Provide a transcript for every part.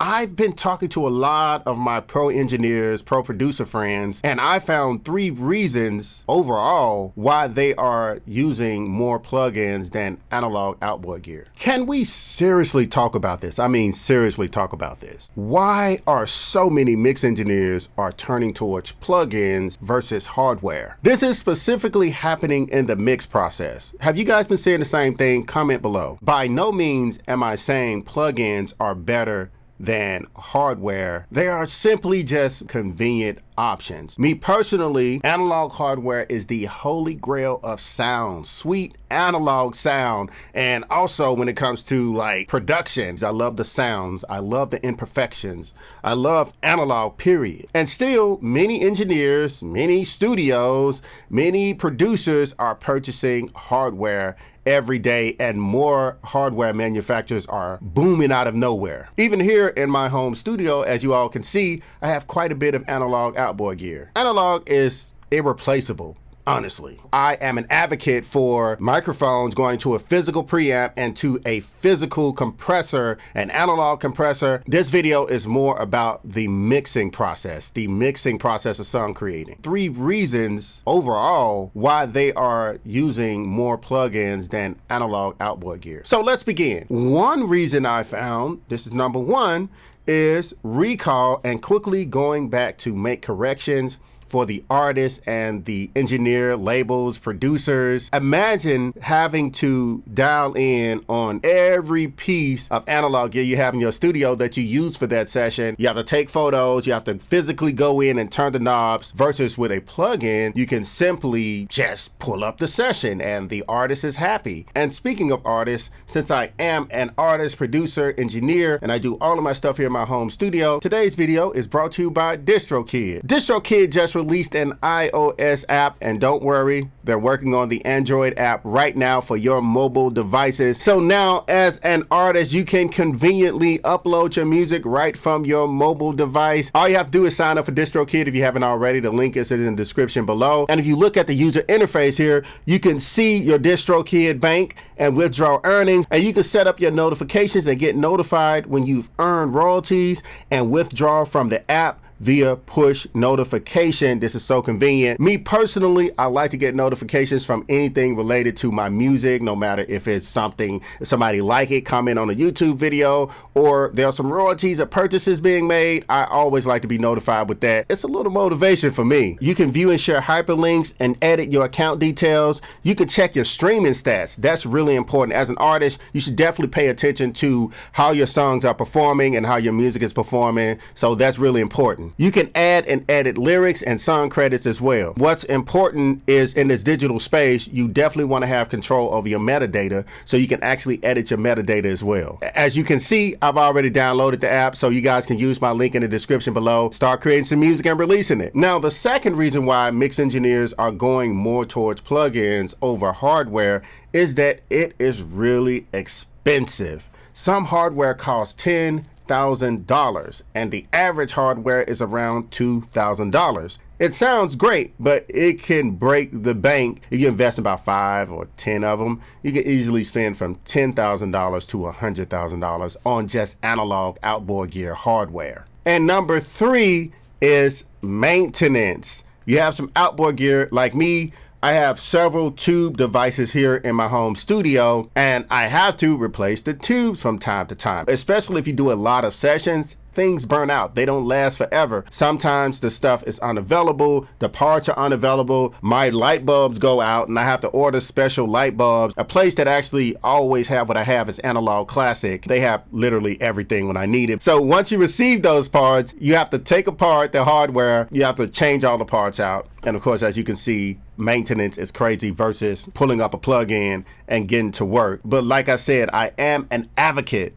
I've been talking to a lot of my pro engineers, pro producer friends, and I found 3 reasons overall why they are using more plugins than analog outboard gear. Can we seriously talk about this? I mean, seriously talk about this. Why are so many mix engineers are turning towards plugins versus hardware? This is specifically happening in the mix process. Have you guys been seeing the same thing? Comment below. By no means am I saying plugins are better than hardware. They are simply just convenient options. Me personally, analog hardware is the holy grail of sound, sweet analog sound. And also when it comes to like productions, I love the sounds. I love the imperfections. I love analog, period. And still, many engineers, many studios, many producers are purchasing hardware every day, and more hardware manufacturers are booming out of nowhere. Even here in my home studio, as you all can see, I have quite a bit of analog outboard gear. Analog is irreplaceable. Honestly, I am an advocate for microphones going to a physical preamp and to a physical compressor, an analog compressor. This video is more about the mixing process of song creating. 3 reasons overall why they are using more plugins than analog outboard gear. So let's begin. One reason I found, this is number 1, is recall and quickly going back to make corrections for the artists and the engineer, labels, producers. Imagine having to dial in on every piece of analog gear you have in your studio that you use for that session. You have to take photos, you have to physically go in and turn the knobs, versus with a plugin, you can simply just pull up the session and the artist is happy. And speaking of artists, since I am an artist, producer, engineer, and I do all of my stuff here in my home studio, today's video is brought to you by DistroKid. DistroKid just released an iOS app, and don't worry, they're working on the Android app right now for your mobile devices. So now as an artist, you can conveniently upload your music right from your mobile device. All you have to do is sign up for DistroKid if you haven't already. The link is in the description below. And if you look at the user interface here, you can see your DistroKid bank and withdraw earnings, and you can set up your notifications and get notified when you've earned royalties and withdraw from the app via push notification. This is so convenient. Me personally, I like to get notifications from anything related to my music, no matter if it's something, if somebody like it, comment on a YouTube video, or there are some royalties or purchases being made. I always like to be notified with that. It's a little motivation for me. You can view and share hyperlinks and edit your account details. You can check your streaming stats. That's really important. As an artist, you should definitely pay attention to how your songs are performing and how your music is performing. So that's really important. You can add and edit lyrics and song credits as well. What's important is in this digital space, you definitely want to have control over your metadata so you can actually edit your metadata as well. As you can see, I've already downloaded the app, so you guys can use my link in the description below. Start creating some music and releasing it. Now, the second reason why mix engineers are going more towards plugins over hardware is that it is really expensive. Some hardware costs $10,000 and the average hardware is around $2,000. It sounds great, but it can break the bank. If you invest about 5 or 10 of them, you can easily spend from $10,000 to $100,000 on just analog outboard gear hardware. And number 3 is maintenance. You have some outboard gear like me. I have several tube devices here in my home studio, and I have to replace the tubes from time to time, especially if you do a lot of sessions. Things burn out. They don't last forever. Sometimes the stuff is unavailable. The parts are unavailable. My light bulbs go out and I have to order special light bulbs. A place that actually always have what I have is Analog Classic. They have literally everything when I need it. So once you receive those parts, you have to take apart the hardware. You have to change all the parts out. And of course, as you can see, maintenance is crazy versus pulling up a plug-in and getting to work. But like I said, I am an advocate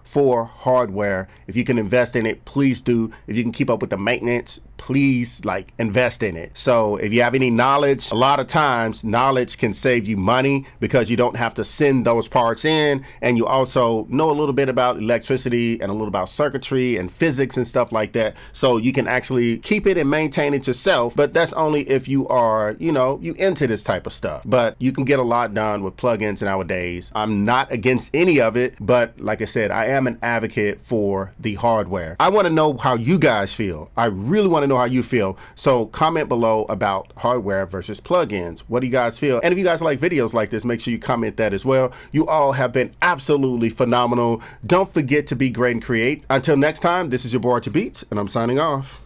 for hardware. If you can invest in it, please do. If you can keep up with the maintenance, please like invest in it. So if you have any knowledge, a lot of times knowledge can save you money because you don't have to send those parts in, and you also know a little bit about electricity and a little about circuitry and physics and stuff like that. So you can actually keep it and maintain it yourself, but that's only if you are, you into this type of stuff. But you can get a lot done with plugins nowadays. I'm not against any of it, but like I said, I am an advocate for the hardware. I want to know how you guys feel. I really want to know how you feel. So comment below about hardware versus plugins. What do you guys feel? And if you guys like videos like this, make sure you comment that as well. You all have been absolutely phenomenal. Don't forget to be great and create. Until next time, this is your boy Beats, and I'm signing off.